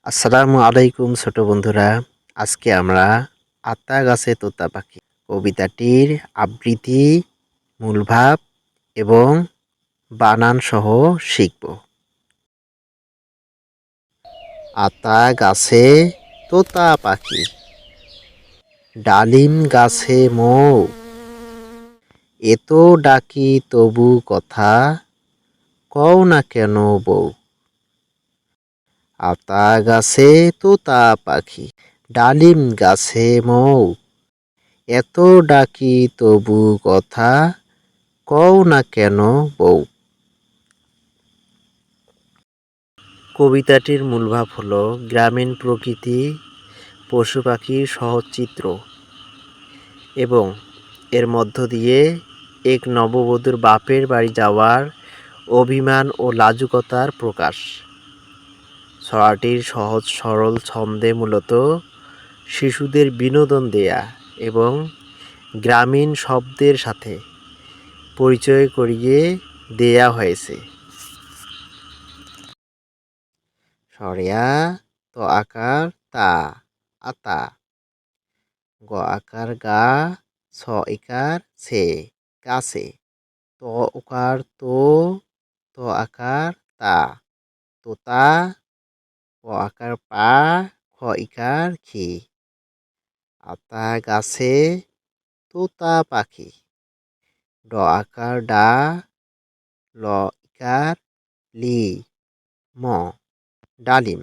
আসসালামু আলাইকুম ছোট বন্ধুরা। আজকে আমরা আতা গাছে তোতা পাখি কবিতাটির আবৃত্তি, মূল ভাব এবং বানান সহ শিখব। আতা গাছে তোতা পাখি, ডালিম গাছে মৌ, এত ডাকি তবু কথা কও না কেন বউ। আতা গাছে তোতা পাখি, ডালিম গাছে মৌ, এত ডাকি তবু কথা কও না কেন বউ। কবিতাটির মূল ভাব হল গ্রামীণ প্রকৃতি, পশু পাখির সহজ চিত্র এবং এর মধ্য দিয়ে এক নববধূর বাপের বাড়ি যাওয়ার অভিমান ও লাজুকতার প্রকাশ। ছড়াটির সহজ সরল ছন্দে মূলত শিশুদের বিনোদন দেয়া এবং গ্রামীণ শব্দের সাথে পরিচয় করিয়ে দেয়া হয়েছে। সরেয়া ত আকার তা, আতা, গ আকার গা, ছ ইকার ছে, গাছে, ত উকার তো, ত আকার তা, তোতা, প আকার পা, খ ইকার খি। আতা গাছে তোতা পাখি, ড আকার ডা, ল ইকার লি, ম, ডালিম,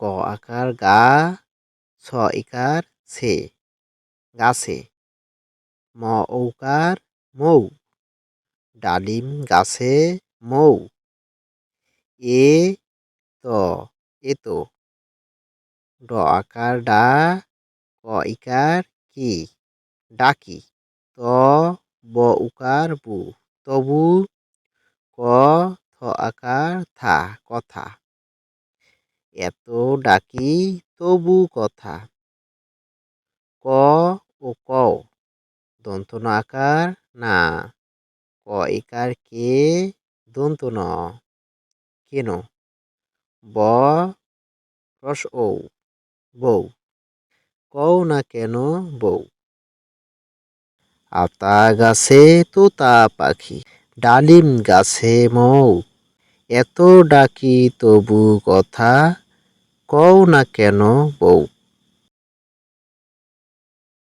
গ আকার গা, ছ ইকার ছে, গাছে, ম ঔকার মৌ, ডালিম গাছে মৌ, এ তো, এতো, ড আকার ডা, ক ইকার কি, ডাকি, ত ব উকার বু, তবু, ক থ আকার থা, কথা, এত ডাকি তবু কথা, ক ও কও, দন্ত ন আকার না, ক ইকার কে, দন্ত ন, কেন, ব রস ও, বউ, কও না কেন বউ। আতা গাছে তোতা পাখি, ডালিম গাছে মৌ, এত ডাকি তবু কথা কও না কেন বউ।